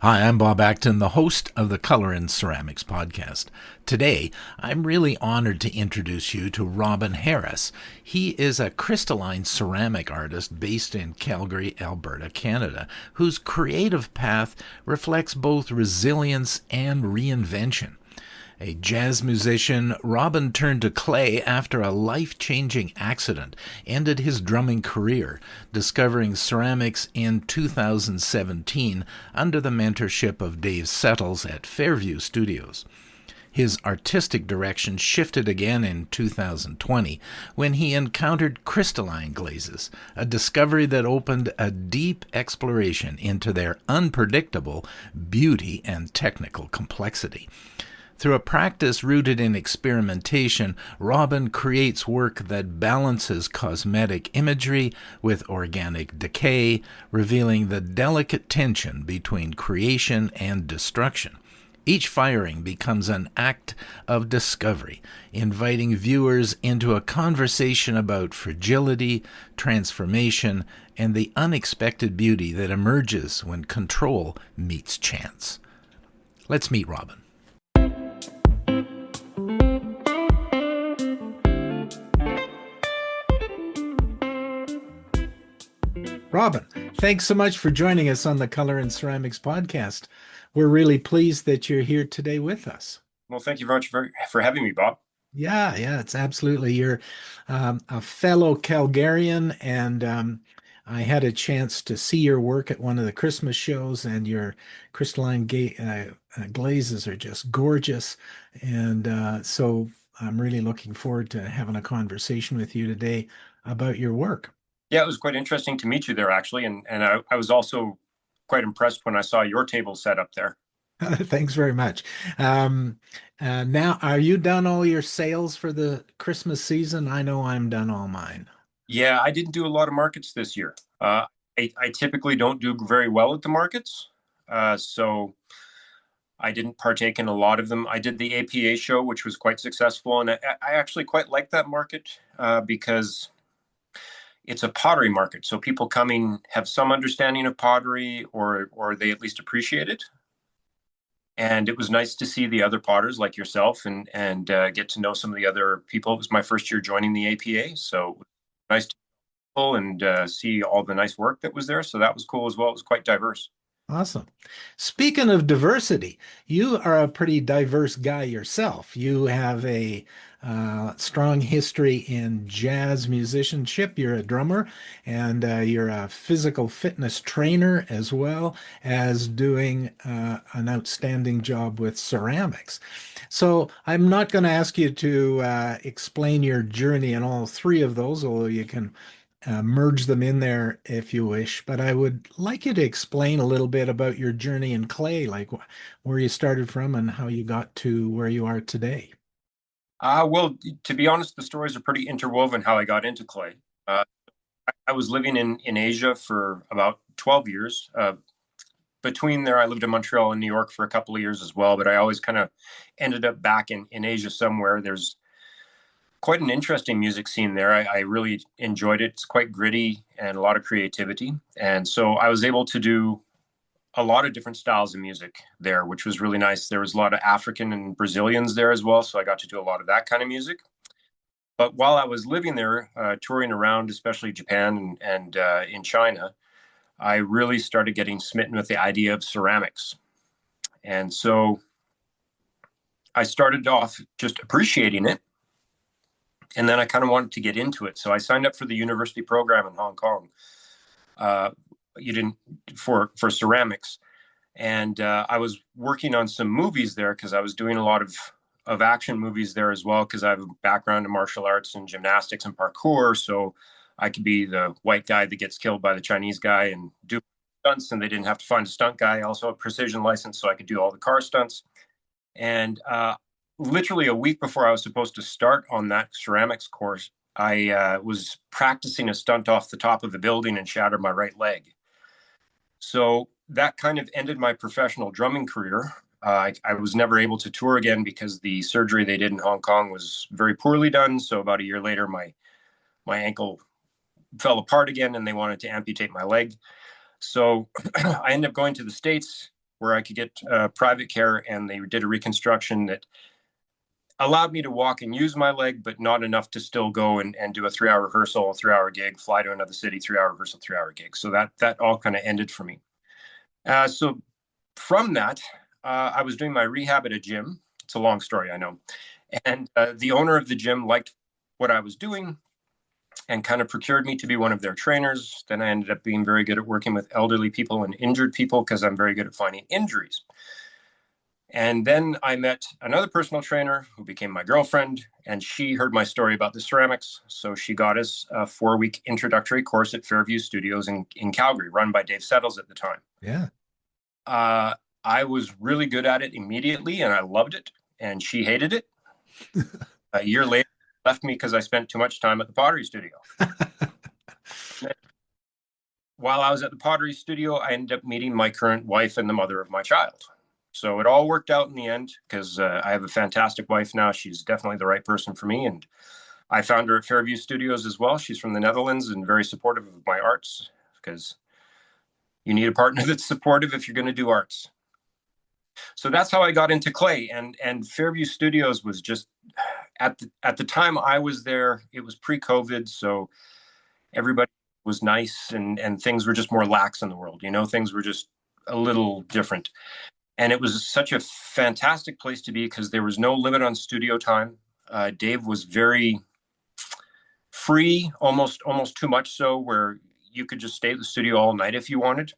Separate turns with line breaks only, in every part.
Hi, I'm Bob Acton, the host of the Color in Ceramics podcast. Today, I'm really honored to introduce you to Robbin Harris. He is a crystalline ceramic artist based in Calgary, Alberta, Canada, whose creative path reflects both resilience and reinvention. A jazz musician, Robbin turned to clay after a life-changing accident ended his drumming career, discovering ceramics in 2017 under the mentorship of Dave Settles at Fairview Studios. His artistic direction shifted again in 2020 when he encountered crystalline glazes, a discovery that opened a deep exploration into their unpredictable beauty and technical complexity. Through a practice rooted in experimentation, Robbin creates work that balances cosmetic imagery with organic decay, revealing the delicate tension between creation and destruction. Each firing becomes an act of discovery, inviting viewers into a conversation about fragility, transformation, and the unexpected beauty that emerges when control meets chance. Let's meet Robbin. Robbin, thanks so much for joining us on the Color in Ceramics podcast. We're really pleased that you're here today with us.
Well, thank you very much for having me, Bob.
Yeah, it's absolutely. You're a fellow Calgarian, and I had a chance to see your work at one of the Christmas shows, and your crystalline glazes are just gorgeous. And so I'm really looking forward to having a conversation with you today about your work.
Yeah, it was quite interesting to meet you there, actually, and I was also quite impressed when I saw your table set up there.
Thanks very much. Now, are you done all your sales for the Christmas season? I know I'm done all mine.
Yeah, I didn't do a lot of markets this year. I typically don't do very well at the markets, so I didn't partake in a lot of them. I did the APA show, which was quite successful, and I actually quite like that market because it's a pottery market. So people coming have some understanding of pottery, or they at least appreciate it. And it was nice to see the other potters like yourself and get to know some of the other people. It was my first year joining the APA, so nice to and see all the nice work that was there. So that was cool as well. It was quite diverse.
Awesome. Speaking of diversity, you are a pretty diverse guy yourself. You have a strong history in jazz musicianship. You're a drummer, and you're a physical fitness trainer as well as doing an outstanding job with ceramics. So I'm not going to ask you to explain your journey in all three of those, although you can merge them in there if you wish. But I would like you to explain a little bit about your journey in clay, like where you started from and how you got to where you are today.
Well, to be honest, the stories are pretty interwoven how I got into clay. I was living in Asia for about 12 years. Between there, I lived in Montreal and New York for a couple of years as well, but I always kind of ended up back in Asia somewhere. There's quite an interesting music scene there. I really enjoyed it. It's quite gritty and a lot of creativity. And so I was able to do a lot of different styles of music there, which was really nice. There was a lot of African and Brazilians there as well. So I got to do a lot of that kind of music. But while I was living there, touring around, especially Japan and in China, I really started getting smitten with the idea of ceramics. And so I started off just appreciating it. And then I kind of wanted to get into it. So I signed up for the university program in Hong Kong. You didn't for ceramics. And I was working on some movies there because I was doing a lot of action movies there as well, because I have a background in martial arts and gymnastics and parkour. So I could be the white guy that gets killed by the Chinese guy and do stunts, and they didn't have to find a stunt guy. I also have a precision license, so I could do all the car stunts. And literally a week before I was supposed to start on that ceramics course, I was practicing a stunt off the top of the building and shattered my right leg. So that kind of ended my professional drumming career. I was never able to tour again because the surgery they did in Hong Kong was very poorly done. So about a year later, my ankle fell apart again and they wanted to amputate my leg. So I ended up going to the States, where I could get private care, and they did a reconstruction that allowed me to walk and use my leg, but not enough to still go and do a 3-hour rehearsal, a 3-hour gig, fly to another city, 3-hour rehearsal, 3-hour gig. So that all kind of ended for me. So from that, I was doing my rehab at a gym. It's a long story, I know. And the owner of the gym liked what I was doing and kind of procured me to be one of their trainers. Then I ended up being very good at working with elderly people and injured people because I'm very good at finding injuries. And then I met another personal trainer who became my girlfriend, and she heard my story about the ceramics. So she got us a 4-week introductory course at Fairview Studios in Calgary, run by Dave Settles at the time.
Yeah.
I was really good at it immediately, and I loved it, and she hated it. A year later, left me because I spent too much time at the pottery studio. While I was at the pottery studio, I ended up meeting my current wife and the mother of my child. So it all worked out in the end because I have a fantastic wife now. She's definitely the right person for me. And I found her at Fairview Studios as well. She's from the Netherlands and very supportive of my arts, because you need a partner that's supportive if you're going to do arts. So that's how I got into clay. And Fairview Studios was just, at the time I was there, it was pre-COVID. So everybody was nice, and things were just more lax in the world. Things were just a little different. And it was such a fantastic place to be because there was no limit on studio time. Dave was very free, almost too much so, where you could just stay at the studio all night if you wanted.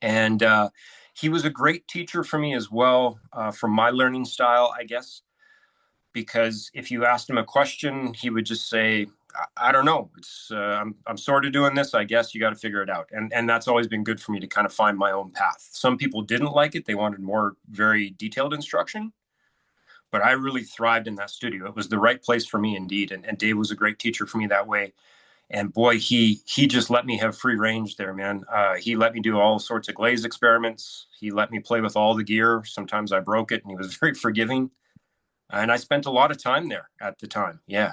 And he was a great teacher for me as well, from my learning style, I guess, because if you asked him a question, he would just say, I don't know. It's I'm sort of doing this. I guess you got to figure it out. And that's always been good for me to kind of find my own path. Some people didn't like it. They wanted more very detailed instruction. But I really thrived in that studio. It was the right place for me indeed. And Dave was a great teacher for me that way. And boy, he just let me have free range there, man. He let me do all sorts of glaze experiments. He let me play with all the gear. Sometimes I broke it, and he was very forgiving. And I spent a lot of time there at the time. Yeah.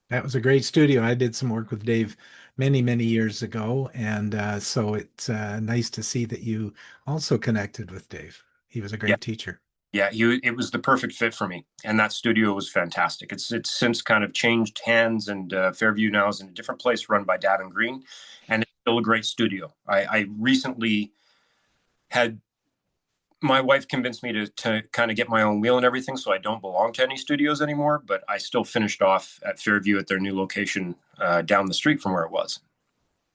That was a great studio. I did some work with Dave many, many years ago. And so it's nice to see that you also connected with Dave. He was a
Yeah.
great teacher.
Yeah, it was the perfect fit for me, and that studio was fantastic. It's since kind of changed hands, and Fairview now is in a different place, run by Davin Green, and it's still a great studio. I recently had my wife convinced me to kind of get my own wheel and everything, so I don't belong to any studios anymore. But I still finished off at Fairview at their new location down the street from where it was.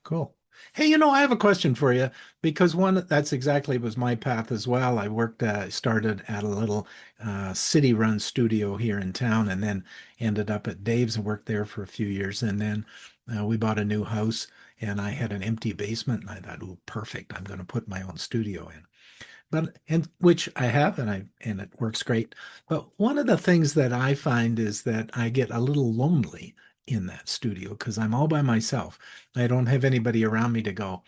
Cool. Hey, I have a question for you because that's exactly was my path as well. I started at a little city-run studio here in town, and then ended up at Dave's and worked there for a few years. And then we bought a new house, and I had an empty basement, and I thought, "Oh, perfect! I'm going to put my own studio in." And which I have, and it works great. But one of the things that I find is that I get a little lonely in that studio because I'm all by myself. I don't have anybody around me to go,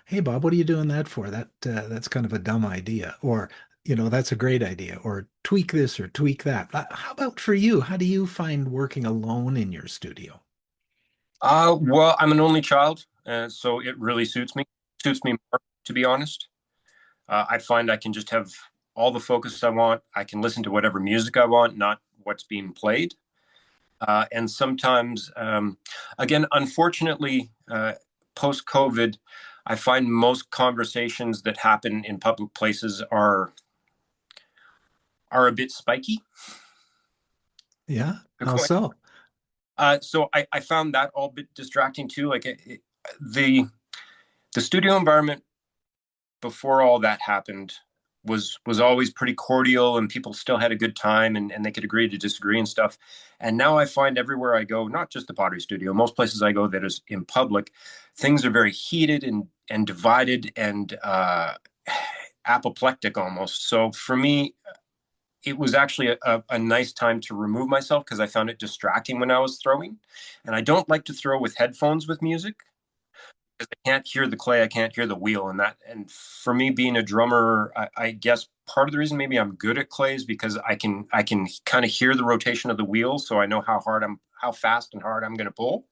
"Hey, Bob, what are you doing that for? That's kind of a dumb idea," or "That's a great idea," or "Tweak this or tweak that." How about for you? How do you find working alone in your studio?
Well, I'm an only child, so it really suits me. Suits me more, to be honest. I find I can just have all the focus I want. I can listen to whatever music I want, not what's being played. And sometimes, again, unfortunately, post-COVID, I find most conversations that happen in public places are a bit spiky.
Yeah, how so?
So I found that all a bit distracting too. Like the studio environment before all that happened was always pretty cordial, and people still had a good time, and they could agree to disagree and stuff. And now I find everywhere I go, not just the pottery studio, most places I go that is in public, things are very heated and divided and apoplectic almost. So for me, it was actually a nice time to remove myself because I found it distracting when I was throwing. And I don't like to throw with headphones with music because I can't hear the clay, I can't hear the wheel, and for me being a drummer, I guess part of the reason maybe I'm good at clay is because I can kind of hear the rotation of the wheel, so I know how fast and hard I'm going to pull.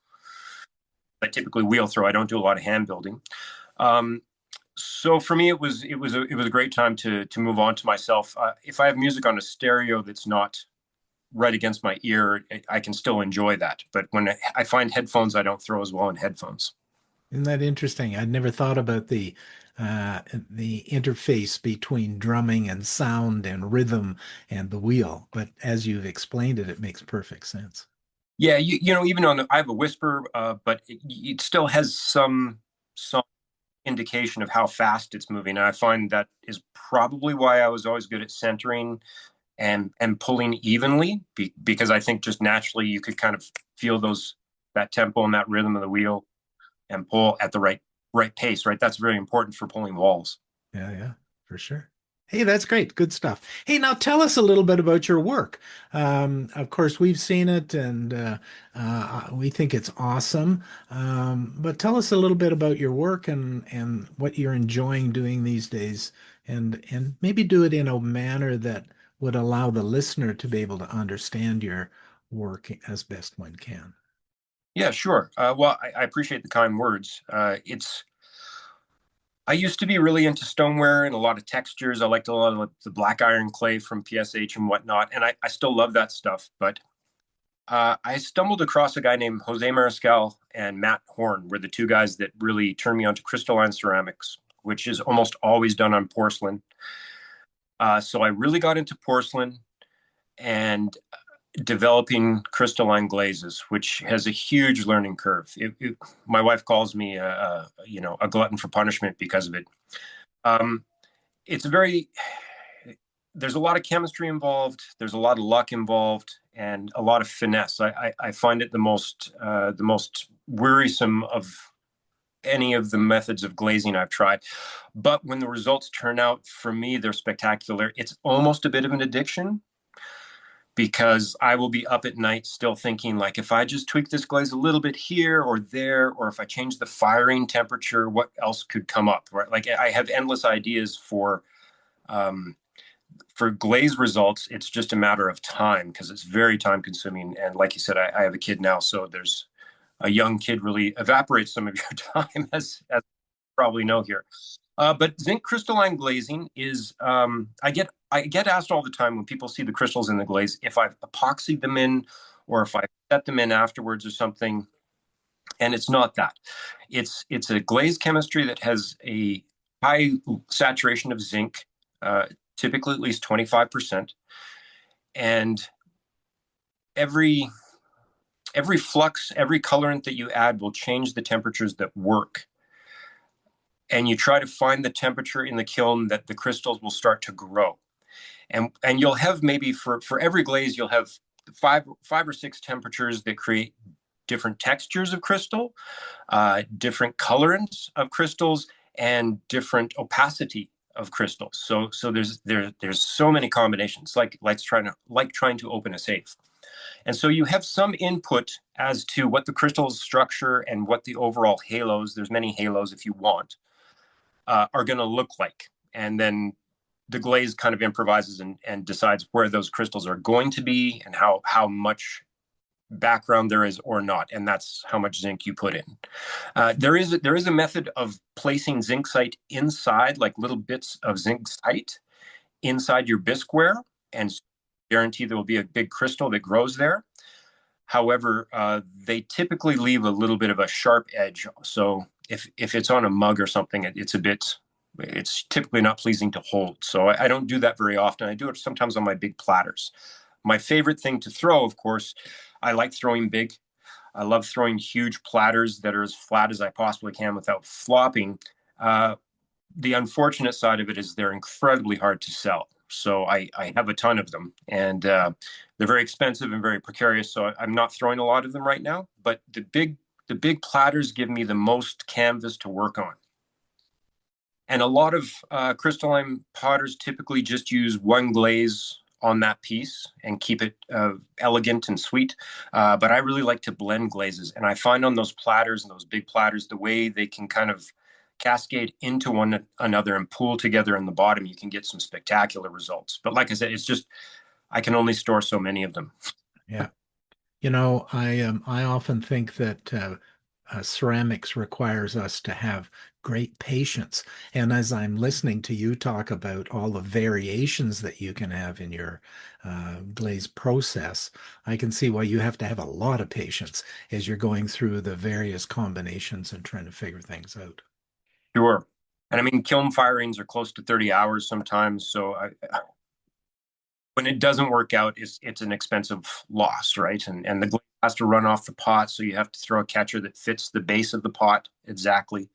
I typically wheel throw. I don't do a lot of hand building. So for me, it was a great time to move on to myself. If I have music on a stereo that's not right against my ear, I can still enjoy that. But when I find headphones, I don't throw as well in headphones.
Isn't that interesting? I'd never thought about the interface between drumming and sound and rhythm and the wheel. But as you've explained it, it makes perfect sense.
Yeah, even on I have a whisper, but it still has some indication of how fast it's moving. And I find that is probably why I was always good at centering and pulling evenly, because I think just naturally you could kind of feel that tempo and that rhythm of the wheel and pull at the right pace, right? That's very important for pulling walls.
Yeah, yeah, for sure. Hey, that's great. Good stuff. Hey, now tell us a little bit about your work. Of course, we've seen it and we think it's awesome. But tell us a little bit about your work and what you're enjoying doing these days, and maybe do it in a manner that would allow the listener to be able to understand your work as best one can.
Yeah, sure. Well, I appreciate the kind words. I used to be really into stoneware and a lot of textures. I liked a lot of the black iron clay from PSH and whatnot, and I still love that stuff. But I stumbled across a guy named Jose Mariscal and Matt Horn, were the two guys that really turned me onto crystalline ceramics, which is almost always done on porcelain. So I really got into porcelain and developing crystalline glazes, which has a huge learning curve. My wife calls me a glutton for punishment because of it. Um, it's very There's a lot of chemistry involved. There's a lot of luck involved, and a lot of finesse. I find it the most wearisome of any of the methods of glazing I've tried. But when the results turn out, for me, they're spectacular. It's almost a bit of an addiction because I will be up at night still thinking, like, if I just tweak this glaze a little bit here or there, or if I change the firing temperature, what else could come up, right? Like, I have endless ideas um, for glaze results. It's just a matter of time because it's very time consuming. And like you said, I have a kid now, so there's a young kid really evaporates some of your time, as you probably know here. But zinc crystalline glazing is I get asked all the time when people see the crystals in the glaze if I've epoxied them in or if I set them in afterwards or something. And it's not that. It's a glaze chemistry that has a high saturation of zinc, uh, typically at least 25%. And every every flux, every colorant that you add will change the temperatures that work. And you try to find the temperature in the kiln that the crystals will start to grow. And you'll have maybe for every glaze you'll have five or six temperatures that create different textures of crystal, different colorants of crystals, and different opacity of crystals. So there's so many combinations, like trying to open a safe. And so you have some input as to what the crystal's structure and what the overall halos, there's many halos if you want, are going to look like. And then the glaze kind of improvises and decides where those crystals are going to be and how much background there is or not, and that's how much zinc you put in. There is a method of placing zinc inside, like little bits of zinc inside your bisqueware, and guarantee there will be a big crystal that grows there. However, they typically leave a little bit of a sharp edge, so if it's on a mug or something, it's typically not pleasing to hold. So I don't do that very often. I do it sometimes on my big platters. My favorite thing to throw, of course, I like throwing big. I love throwing huge platters that are as flat as I possibly can without flopping. Uh, the unfortunate side of it is they're incredibly hard to sell. So I have a ton of them, and they're very expensive and very precarious. So I'm not throwing a lot of them right now. But the big platters give me the most canvas to work on. And a lot of crystalline potters typically just use one glaze on that piece and keep it elegant and sweet. But I really like to blend glazes. And I find on those platters and those big platters, the way they can kind of cascade into one another and pool together in the bottom, you can get some spectacular results. But like I said, it's just, I can only store so many of them.
Yeah. I often think that ceramics requires us to have great patience. And as I'm listening to you talk about all the variations that you can have in your glaze process, I can see why you have to have a lot of patience as you're going through the various combinations and trying to figure things out.
Sure. And I mean, kiln firings are close to 30 hours sometimes. So when it doesn't work out, it's an expensive loss, right? And the glaze has to run off the pot, so you have to throw a catcher that fits the base of the pot exactly,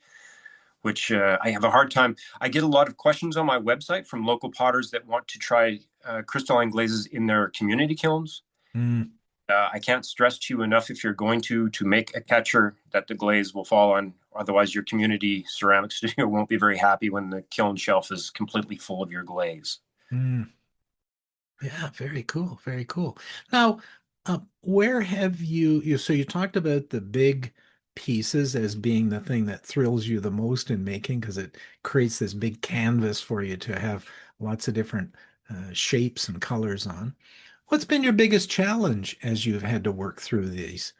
which I have a hard time. I get a lot of questions on my website from local potters that want to try crystalline glazes in their community kilns.
Mm,
I can't stress to you enough, if you're going to make a catcher that the glaze will fall on. Otherwise, your community ceramic studio won't be very happy when the kiln shelf is completely full of your glaze.
mm. Yeah, very cool, very cool. Now, where have so you talked about the big pieces as being the thing that thrills you the most in making because it creates this big canvas for you to have lots of different shapes and colors on. What's been your biggest challenge as you've had to work through these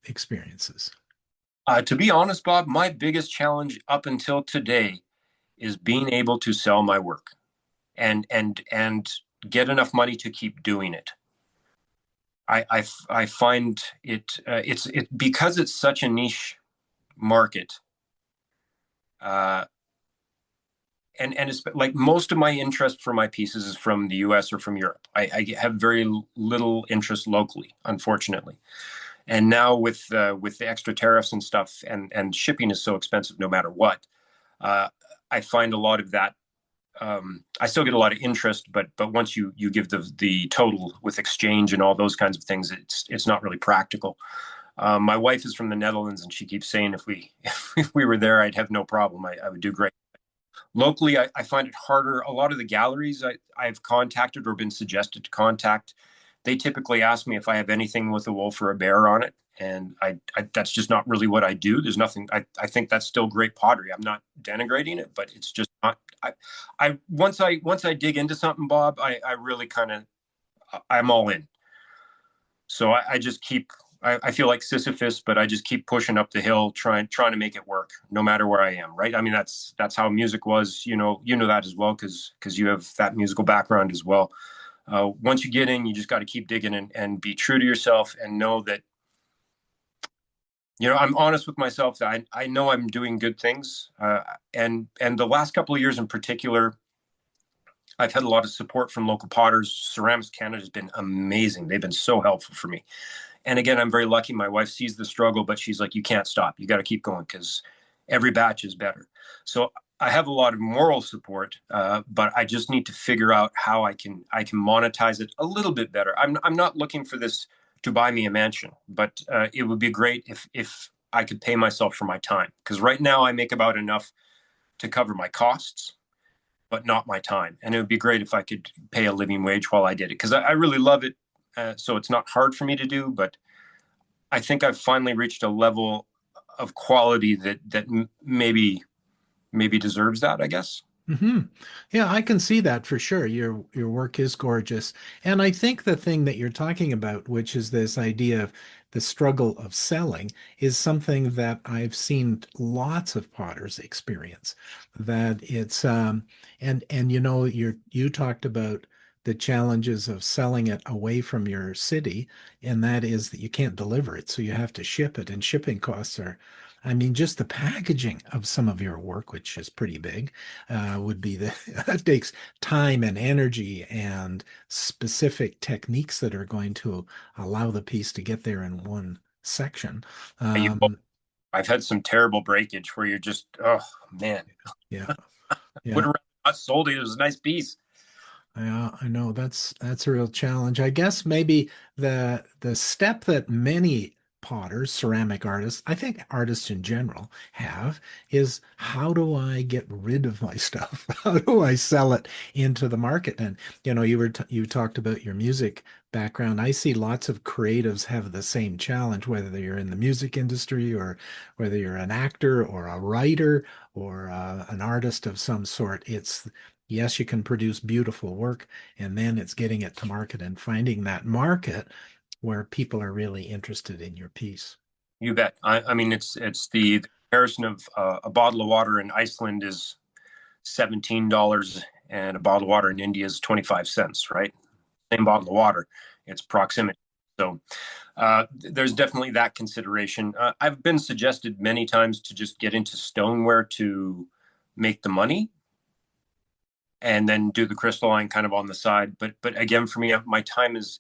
experiences?
To be honest, Bob, my biggest challenge up until today is being able to sell my work and get enough money to keep doing it. I find it's because it's such a niche market, uh, and it's like most of my interest for my pieces is from the U.S. or from Europe. I have very little interest locally, unfortunately. And now with the extra tariffs and stuff, and shipping is so expensive no matter what. Uh, I find a lot of that. I still get a lot of interest, but once you give the total with exchange and all those kinds of things, it's not really practical. My wife is from the Netherlands, and she keeps saying if we if we were there, I'd have no problem. I would do great. Locally, I find it harder. A lot of the galleries I've contacted or been suggested to contact, they typically ask me if I have anything with a wolf or a bear on it. And that's just not really what I do. There's nothing, I think that's still great pottery. I'm not denigrating it, but it's just not, once I dig into something, Bob, I really kind of, I'm all in. So I just keep, I feel like Sisyphus, but I just keep pushing up the hill, trying to make it work, no matter where I am. Right? I mean, that's how music was. You know that as well, because you have that musical background as well. Once you get in, you just got to keep digging and be true to yourself and know that I'm honest with myself that I know I'm doing good things. And the last couple of years in particular, I've had a lot of support from local potters. Ceramics Canada has been amazing. They've been so helpful for me. And again, I'm very lucky. My wife sees the struggle, but she's like, you can't stop. You got to keep going because every batch is better. So I have a lot of moral support, but I just need to figure out how I can monetize it a little bit better. I'm not looking for this to buy me a mansion, but it would be great if I could pay myself for my time, because right now I make about enough to cover my costs, but not my time. And it would be great if I could pay a living wage while I did it, because I really love it. So it's not hard for me to do, but I think I've finally reached a level of quality that maybe deserves that, I guess.
Hmm. Yeah, I can see that for sure. Your work is gorgeous. And I think the thing that you're talking about, which is this idea of the struggle of selling, is something that I've seen lots of potters experience. That it's and you talked about the challenges of selling it away from your city, and that is that you can't deliver it, so you have to ship it, and shipping costs are, I mean, just the packaging of some of your work, which is pretty big would be the that takes time and energy and specific techniques that are going to allow the piece to get there in one section.
You,
Um,
I've had some terrible breakage where you're just, oh man,
yeah,
would
yeah,
have not sold it. It was a nice piece.
yeah. I know that's a real challenge. I guess maybe the step that many potters, ceramic artists, I think artists in general have is how do I get rid of my stuff? How do I sell it into the market? And you talked about your music background. I see lots of creatives have the same challenge, whether you're in the music industry or whether you're an actor or a writer or an artist of some sort. It's yes, you can produce beautiful work, and then it's getting it to market and finding that market where people are really interested in your piece.
You bet. I mean, it's the comparison of a bottle of water in Iceland is $17 and a bottle of water in India is 25 cents, right? Same bottle of water, it's proximity. So there's definitely that consideration. I've been suggested many times to just get into stoneware to make the money and then do the crystalline kind of on the side. But again, for me, my time is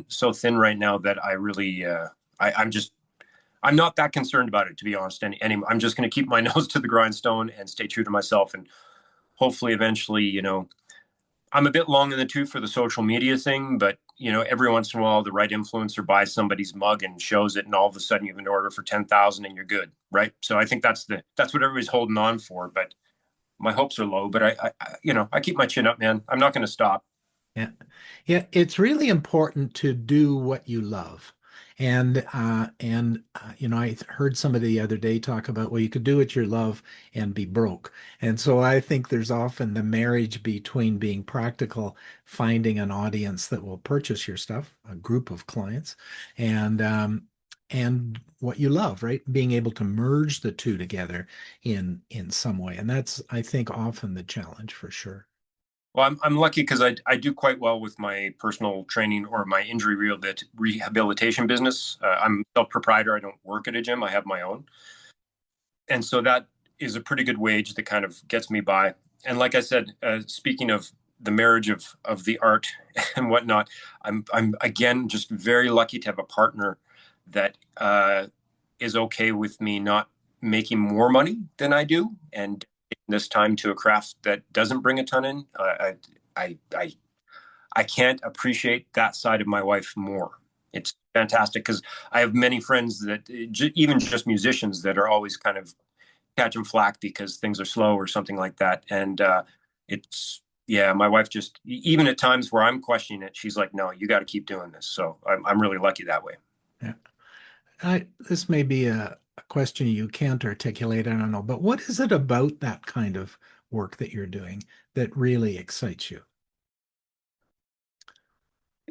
so thin right now that I really I'm not that concerned about it, to be honest. And I'm just going to keep my nose to the grindstone and stay true to myself. And hopefully eventually, I'm a bit long in the tooth for the social media thing, but every once in a while, the right influencer buys somebody's mug and shows it, and all of a sudden you have an order for 10,000 and you're good, right? So I think that's what everybody's holding on for. But my hopes are low. But I keep my chin up, man. I'm not going to stop.
Yeah. Yeah, it's really important to do what you love. I heard somebody the other day talk about, well, you could do what you love and be broke. And so I think there's often the marriage between being practical, finding an audience that will purchase your stuff, a group of clients, and what you love, right? Being able to merge the two together in some way. And that's, I think, often the challenge for sure.
Well, I'm lucky because I do quite well with my personal training or my injury rehabilitation business. I'm self-proprietor. I don't work at a gym. I have my own. And so that is a pretty good wage that kind of gets me by. And like I said, speaking of the marriage of the art and whatnot, I'm again just very lucky to have a partner that is okay with me not making more money than I do and this time to a craft that doesn't bring a ton in. I can't appreciate that side of my wife more. It's fantastic because I have many friends that even just musicians that are always kind of catching flack because things are slow or something like that. And it's yeah, my wife just even at times where I'm questioning it, she's like, "No, you got to keep doing this." So I'm really lucky that way.
Yeah. This may be a question you can't articulate, I don't know, but what is it about that kind of work that you're doing that really excites you?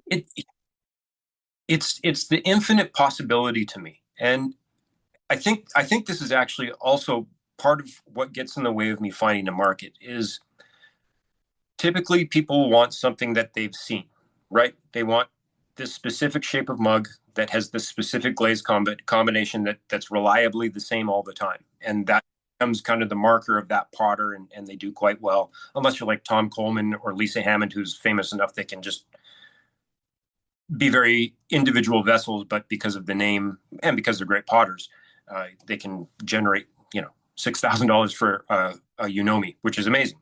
It it's the infinite possibility to me, and I think this is actually also part of what gets in the way of me finding a market is typically people want something that they've seen, right? They want this specific shape of mug that has this specific glaze combination that's reliably the same all the time. And that becomes kind of the marker of that potter, and they do quite well, unless you're like Tom Coleman or Lisa Hammond, who's famous enough they can just be very individual vessels, but because of the name and because they're great potters, they can generate, $6,000 for which is amazing.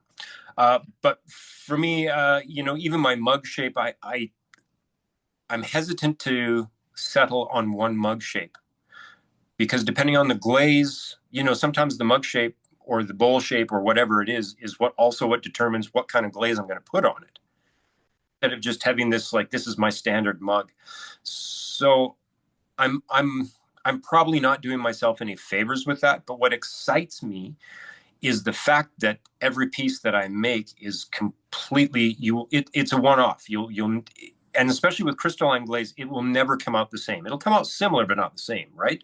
But for me, even my mug shape, I'm hesitant to settle on one mug shape because depending on the glaze, sometimes the mug shape or the bowl shape or whatever it is what determines what kind of glaze I'm going to put on it. Instead of just having this like this is my standard mug. So I'm probably not doing myself any favors with that. But what excites me is the fact that every piece that I make is completely it's a one-off. You'll and especially with crystalline glaze, it will never come out the same. It'll come out similar, but not the same, right?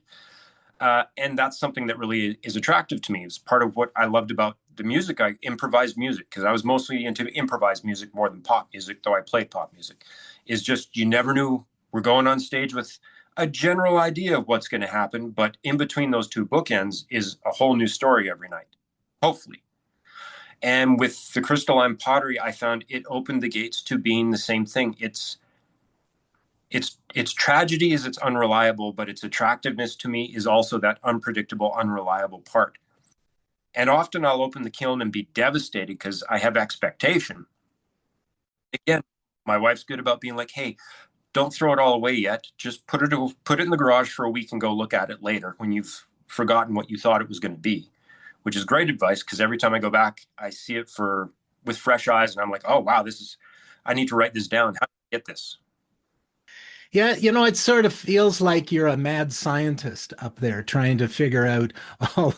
And that's something that really is attractive to me. It's part of what I loved about the music. I improvised music because I was mostly into improvised music more than pop music, though I played pop music. Is just you never knew we're going on stage with a general idea of what's going to happen, but in between those two bookends is a whole new story every night, hopefully. And with the crystalline pottery, I found it opened the gates to being the same thing. Its tragedy is it's unreliable, but its attractiveness to me is also that unpredictable, unreliable part. And often I'll open the kiln and be devastated because I have expectation. Again, my wife's good about being like, "Hey, don't throw it all away yet. Just put it in the garage for a week and go look at it later when you've forgotten what you thought it was going to be," which is great advice because every time I go back, I see it with fresh eyes, and I'm like, "Oh wow, I need to write this down. How do I get this?"
Yeah, it sort of feels like you're a mad scientist up there trying to figure out all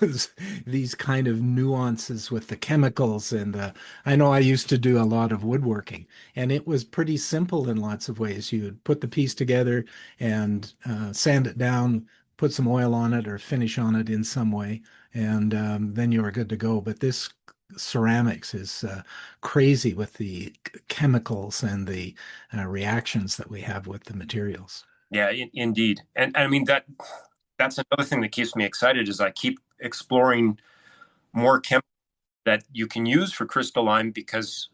these kind of nuances with the chemicals. And I know I used to do a lot of woodworking, and it was pretty simple in lots of ways. You would put the piece together and sand it down, put some oil on it or finish on it in some way, and then you are good to go. But this ceramics is crazy with the chemicals and the reactions that we have with the materials.
Yeah, indeed. And I mean that's another thing that keeps me excited is I keep exploring more chemicals that you can use for crystalline because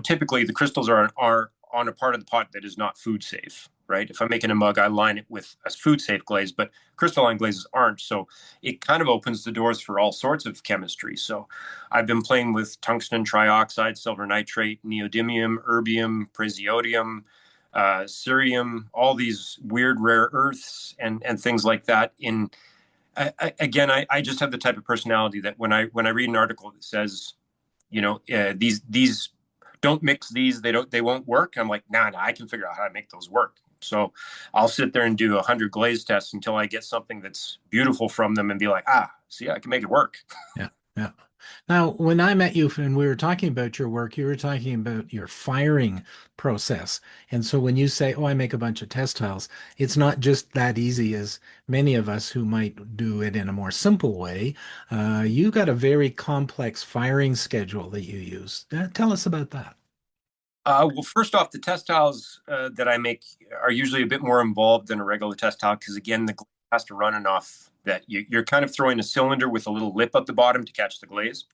typically the crystals are on a part of the pot that is not food safe, right? If I'm making a mug, I line it with a food safe glaze, but crystalline glazes aren't. So it kind of opens the doors for all sorts of chemistry. So I've been playing with tungsten trioxide, silver nitrate, neodymium, erbium, praseodymium, cerium, all these weird rare earths and things like that. I just have the type of personality that when I read an article that says, these don't mix these, they won't work. I'm like, nah, I can figure out how to make those work. So I'll sit there and do 100 glaze tests until I get something that's beautiful from them and be like, see, I can make it work.
Yeah, yeah. Now, when I met you and we were talking about your work, you were talking about your firing process. And so when you say, oh, I make a bunch of test tiles, it's not just that easy as many of us who might do it in a more simple way. You got a very complex firing schedule that you use. Tell us about that.
Well, first off, the test tiles that I make are usually a bit more involved than a regular test tile because, again, the glaze has to run enough that you're kind of throwing a cylinder with a little lip at the bottom to catch the glaze.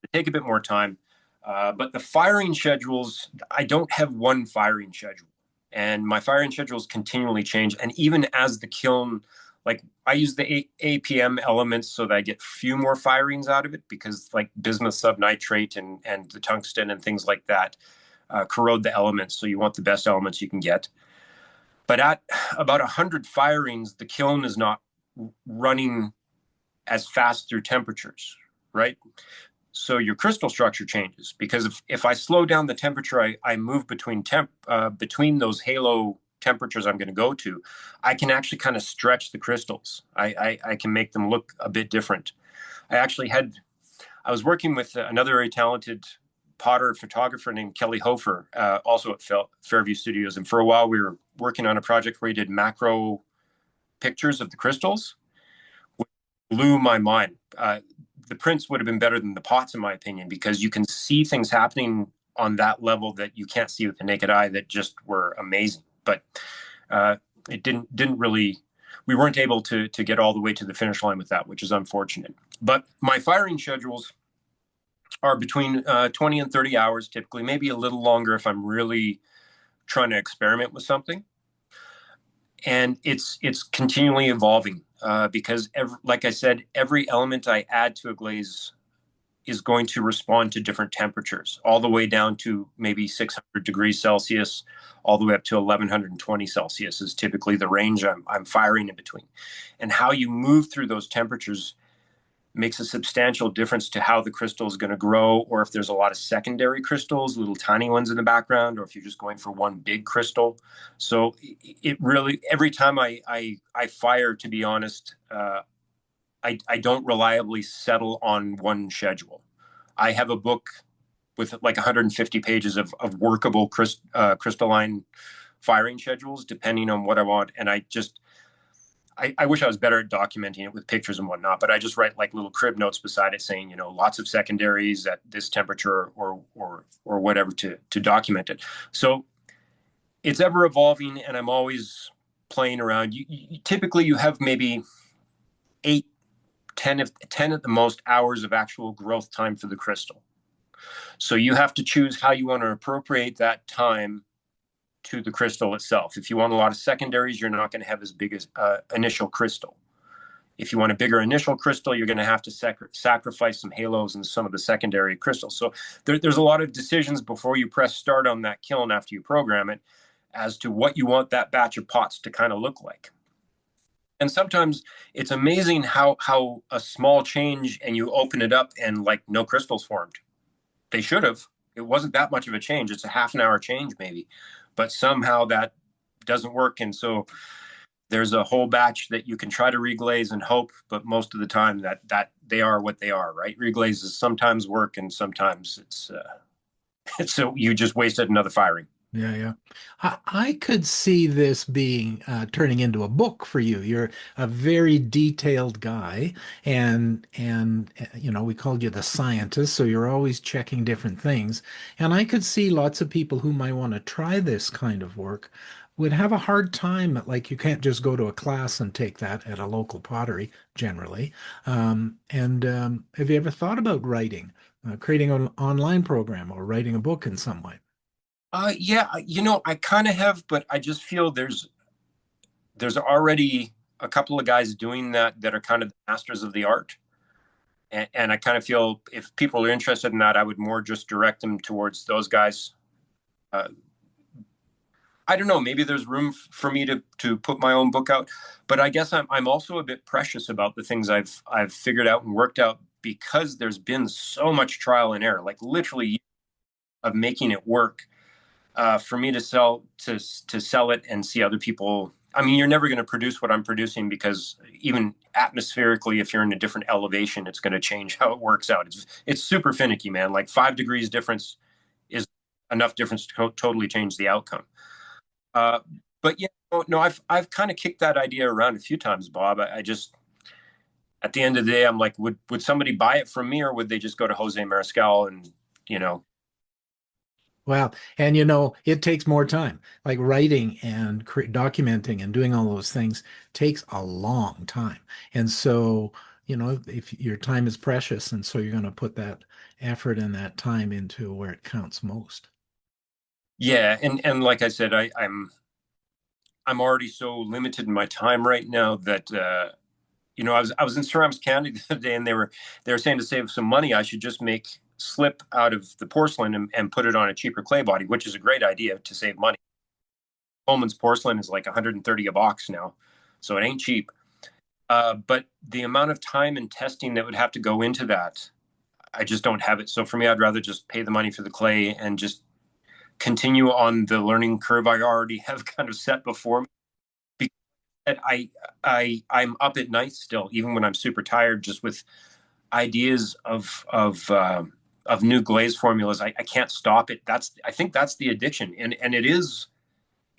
They take a bit more time. But the firing schedules, I don't have one firing schedule. And my firing schedules continually change. And even as the kiln, like I use the APM elements so that I get few more firings out of it because like bismuth subnitrate and the tungsten and things like that corrode the elements. So you want the best elements you can get. But at about 100 firings, the kiln is not running as fast through temperatures, right? So your crystal structure changes because if I slow down the temperature, I move between those halo temperatures I'm going to go to, I can actually kind of stretch the crystals. I can make them look a bit different. I was working with another very talented potter photographer named Kelly Hofer, also at Fairview Studios. And for a while, we were working on a project where he did macro pictures of the crystals, which blew my mind. The prints would have been better than the pots, in my opinion, because you can see things happening on that level that you can't see with the naked eye that just were amazing. But it didn't really, we weren't able to get all the way to the finish line with that, which is unfortunate. But my firing schedules are between 20 and 30 hours, typically, maybe a little longer if I'm really trying to experiment with something. And it's continually evolving because, like I said, every element I add to a glaze is going to respond to different temperatures, all the way down to maybe 600 degrees Celsius, all the way up to 1120 Celsius is typically the range I'm firing in between. And how you move through those temperatures makes a substantial difference to how the crystal is going to grow, or if there's a lot of secondary crystals, little tiny ones in the background, or if you're just going for one big crystal. So it really, every time I fire, to be honest, I don't reliably settle on one schedule. I have a book with like 150 pages of workable crystalline firing schedules, depending on what I want. And I wish I was better at documenting it with pictures and whatnot, but I just write like little crib notes beside it saying, lots of secondaries at this temperature or whatever to document it. So it's ever evolving and I'm always playing around. Typically you have maybe 8, 10 at the most hours of actual growth time for the crystal. So you have to choose how you want to appropriate that time to the crystal itself. If you want a lot of secondaries, you're not going to have as big as initial crystal. If you want a bigger initial crystal, you're going to have to sacrifice some halos and some of the secondary crystals. So there's a lot of decisions before you press start on that kiln after you program it as to what you want that batch of pots to kind of look like. And sometimes it's amazing how a small change and you open it up and like no crystals formed. They should have. It wasn't that much of a change. It's a half an hour change maybe, but somehow that doesn't work. And so there's a whole batch that you can try to reglaze and hope, but most of the time that they are what they are, right? Reglazes sometimes work and sometimes it's so you just wasted another firing.
Yeah, yeah. I could see this being turning into a book for you. You're a very detailed guy, and we called you the scientist, so you're always checking different things. And I could see lots of people who might want to try this kind of work would have a hard time. Like you can't just go to a class and take that at a local pottery generally. And have you ever thought about writing, creating an online program or writing a book in some way?
Yeah, I kind of have, but I just feel there's already a couple of guys doing that are kind of the masters of the art. And I kind of feel if people are interested in that, I would more just direct them towards those guys. Uh, I don't know. Maybe there's room for me to put my own book out, but I guess I'm also a bit precious about the things I've figured out and worked out because there's been so much trial and error, like literally of making it work. For me to sell it and see other people. I mean, you're never going to produce what I'm producing because even atmospherically, if you're in a different elevation, it's going to change how it works out. It's super finicky, man. Like 5 degrees difference is enough difference to totally change the outcome. Uh, but yeah, no, I've kind of kicked that idea around a few times, Bob. I just at the end of the day, I'm like, would somebody buy it from me, or would they just go to Jose Mariscal and you know
Well, and it takes more time. Like writing and documenting and doing all those things takes a long time. And so, if your time is precious, and so you're going to put that effort and that time into where it counts most.
Yeah, and like I said, I'm already so limited in my time right now that I was in Ceramics Canada the other day, and they were saying to save some money, I should just make slip out of the porcelain and put it on a cheaper clay body, which is a great idea to save money. Coleman's porcelain is like 130 a box now, so it ain't cheap. But the amount of time and testing that would have to go into that, I just don't have it. So for me, I'd rather just pay the money for the clay and just continue on the learning curve I already have kind of set before me. Because I'm up at night still, even when I'm super tired, just with ideas of new glaze formulas. I can't stop it. I think that's the addiction, and it is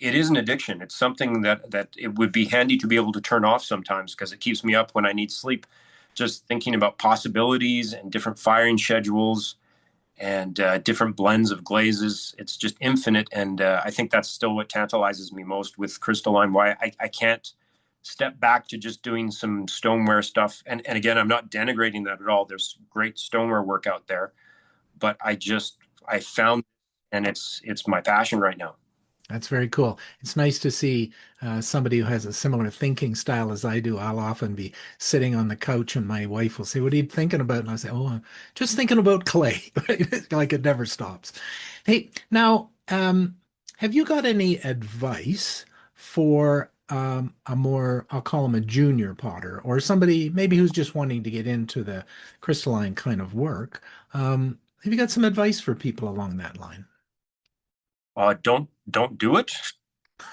an addiction. It's something that it would be handy to be able to turn off sometimes because it keeps me up when I need sleep. Just thinking about possibilities and different firing schedules and different blends of glazes. It's just infinite, and I think that's still what tantalizes me most with Crystalline. Why I can't step back to just doing some stoneware stuff. And again, I'm not denigrating that at all. There's great stoneware work out there, but I found, and it's my passion right now.
That's very cool. It's nice to see somebody who has a similar thinking style as I do. I'll often be sitting on the couch and my wife will say, "What are you thinking about?" And I say, "Oh, I'm just thinking about clay." Like it never stops. Hey, now, have you got any advice for a more, I'll call him a junior potter or somebody maybe who's just wanting to get into the crystalline kind of work? Have you got some advice for people along that line?
Don't do it.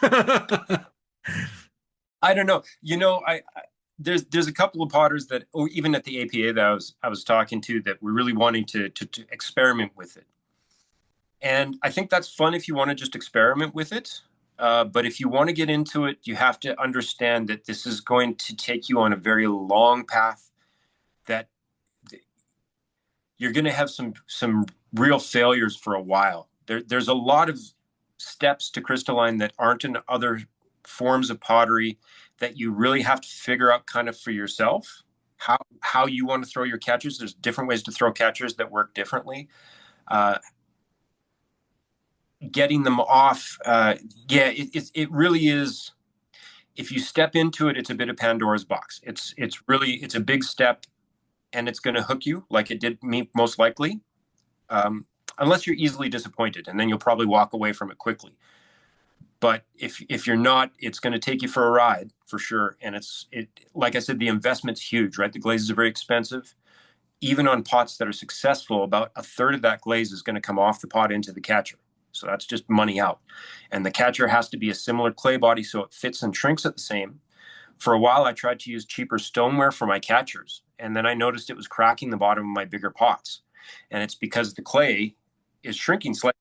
I don't know. There's a couple of potters that, or even at the APA that I was talking to, that were really wanting to experiment with it. And I think that's fun if you want to just experiment with it. But if you want to get into it, you have to understand that this is going to take you on a very long path. That you're going to have some real failures for a while. There's a lot of steps to crystalline that aren't in other forms of pottery that you really have to figure out kind of for yourself. How you want to throw your catchers. There's different ways to throw catchers that work differently. Uh, Getting them off, yeah, it really is. If you step into it, it's a bit of Pandora's box. It's a big step, and it's going to hook you like it did me most likely. Unless you're easily disappointed, and then you'll probably walk away from it quickly. But if you're not, it's going to take you for a ride for sure. And it like I said, the investment's huge, right? The glazes are very expensive. Even on pots that are successful, about a third of that glaze is going to come off the pot into the catcher. So that's just money out. And the catcher has to be a similar clay body so it fits and shrinks at the same. For a while, I tried to use cheaper stoneware for my catchers, and then I noticed it was cracking the bottom of my bigger pots. And it's because the clay is shrinking slightly.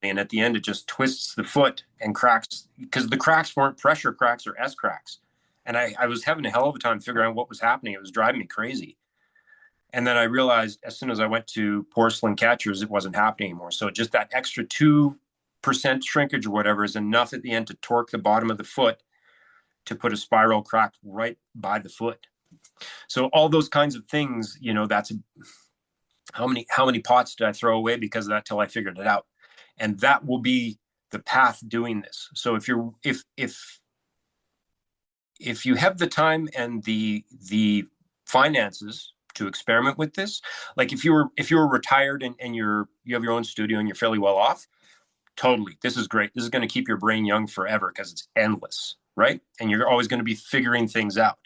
and at the end it just twists the foot and cracks, because the cracks weren't pressure cracks or S cracks. And I was having a hell of a time figuring out what was happening. It was driving me crazy. And then I realized as soon as I went to porcelain catchers, it wasn't happening anymore. So just that extra 2% shrinkage or whatever is enough at the end to torque the bottom of the foot to put a spiral crack right by the foot. So all those kinds of things, you know, that's how many pots did I throw away because of that till I figured it out. And that will be the path doing this. So if you have the time and the finances to experiment with this, like if you were retired and you have your own studio and you're fairly well off, totally, this is great. This is going to keep your brain young forever because it's endless, right? And you're always going to be figuring things out.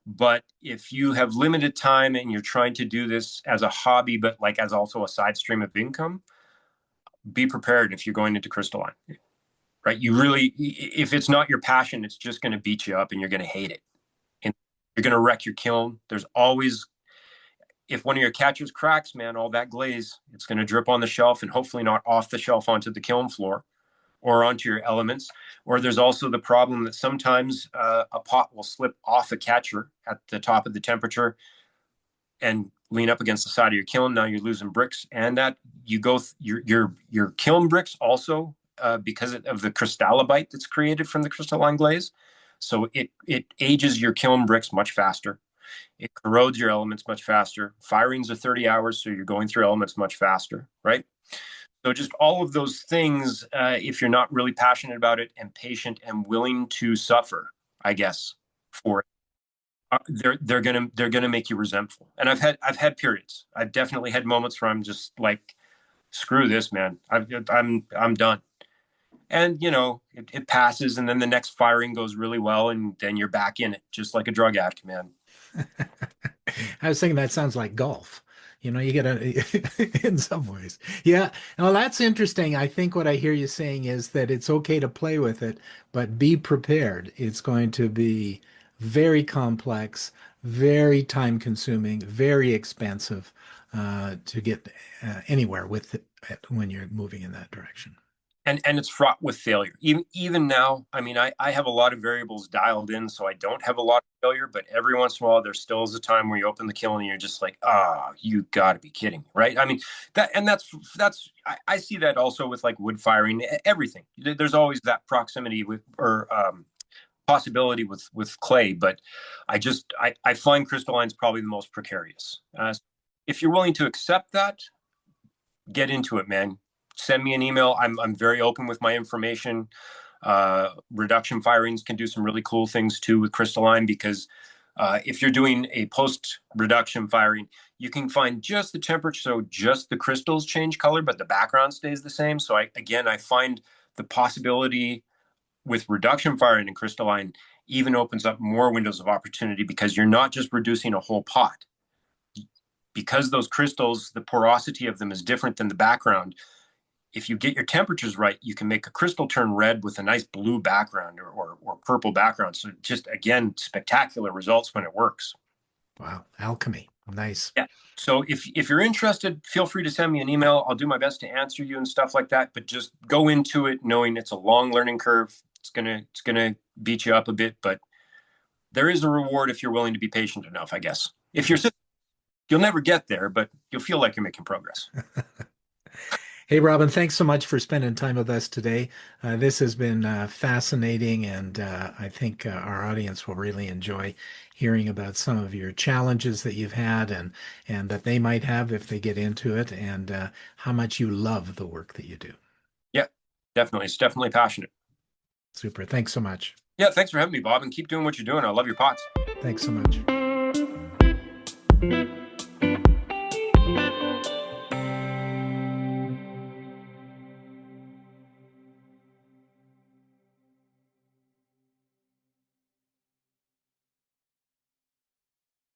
But if you have limited time and you're trying to do this as a hobby, but like as also a side stream of income, be prepared if you're going into Crystalline, right? You really, if it's not your passion, it's just going to beat you up and you're going to hate it. And you're going to wreck your kiln. There's always, if one of your catchers cracks, man, all that glaze, it's going to drip on the shelf and hopefully not off the shelf onto the kiln floor or onto your elements. Or there's also the problem that sometimes a pot will slip off a catcher at the top of the temperature and lean up against the side of your kiln. Now you're losing bricks, and that you go your kiln bricks also because of the crystallobite that's created from the crystalline glaze. So it ages your kiln bricks much faster. It corrodes your elements much faster. Firings are 30 hours, so you're going through elements much faster, right? So just all of those things, if you're not really passionate about it and patient and willing to suffer, I guess, for it, they're gonna make you resentful. And I've had periods. I've definitely had moments where I'm just like, screw this, man. I'm done. And you know, it passes, and then the next firing goes really well, and then you're back in it, just like a drug addict, man.
I was thinking that sounds like golf. You know, you get a, in some ways. Yeah. Well, that's interesting. I think what I hear you saying is that it's okay to play with it, but be prepared. It's going to be very complex, very time consuming, very expensive to get anywhere with it when you're moving in that direction.
And it's fraught with failure. Even now, I mean, I have a lot of variables dialed in, so I don't have a lot of failure. But every once in a while, there still is a time where you open the kiln and you're just like, ah, you got to be kidding me, right? I mean, that's I see that also with like wood firing, everything. There's always that proximity with or possibility with clay, but I find crystalline's probably the most precarious. If you're willing to accept that, get into it, man. Send me an email. I'm very open with my information. Reduction firings can do some really cool things too with crystalline, because if you're doing a post reduction firing, you can find just the temperature, so just the crystals change color, but the background stays the same. So I find the possibility with reduction firing and crystalline even opens up more windows of opportunity, because you're not just reducing a whole pot. Because those crystals, the porosity of them is different than the background. If you get your temperatures right, you can make a crystal turn red with a nice blue background or purple background. So just, again, spectacular results when it works.
Wow. Alchemy. Nice.
Yeah. So if you're interested, feel free to send me an email. I'll do my best to answer you and stuff like that. But just go into it knowing it's a long learning curve. It's gonna beat you up a bit, but there is a reward if you're willing to be patient enough, I guess. If you're, you'll never get there, but you'll feel like you're making progress.
Hey, Robin, thanks so much for spending time with us today. This has been fascinating, and I think our audience will really enjoy hearing about some of your challenges that you've had and that they might have if they get into it, and how much you love the work that you do.
Yeah, definitely. It's definitely passionate.
Super. Thanks so much.
Yeah, thanks for having me, Bob, and keep doing what you're doing. I love your pots.
Thanks so much.